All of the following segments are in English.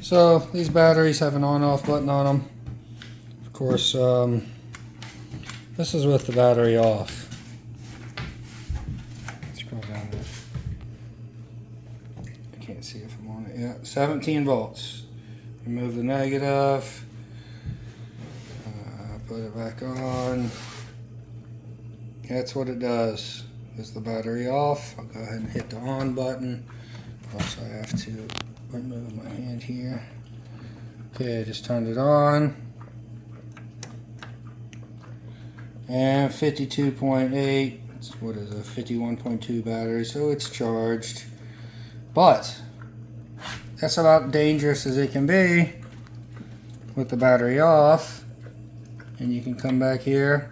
So these batteries have an on-off button on them. Of course, this is with the battery off. Scroll down there. I can't see if I'm on it yet. 17 volts. Remove the negative. Put it back on. That's what it does. Is the battery off? I'll go ahead and hit the on button. Also, I have to remove my hand here. Okay, I just turned it on. And 52.8. What is it? 51.2 battery, so it's charged. But that's about dangerous as it can be with the battery off. And you can come back here.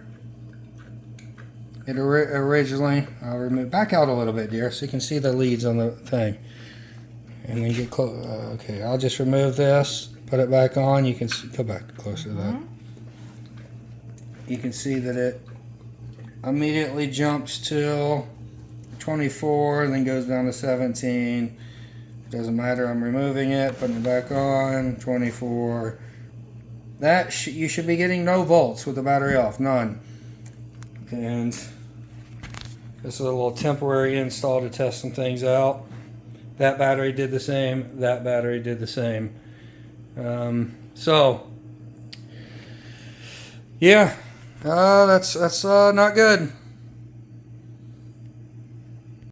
It originally, I'll remove, back out a little bit, dear, so you can see the leads on the thing. And then get close. Okay, I'll just remove this, put it back on. You can see, go back closer to that. You can see that it immediately jumps to 24 and then goes down to 17. Doesn't matter, I'm removing it, putting it back on, 24. That you should be getting no volts with the battery off, none. And this is a little temporary install to test some things out. That battery did the same. That battery did the same. So yeah, that's not good.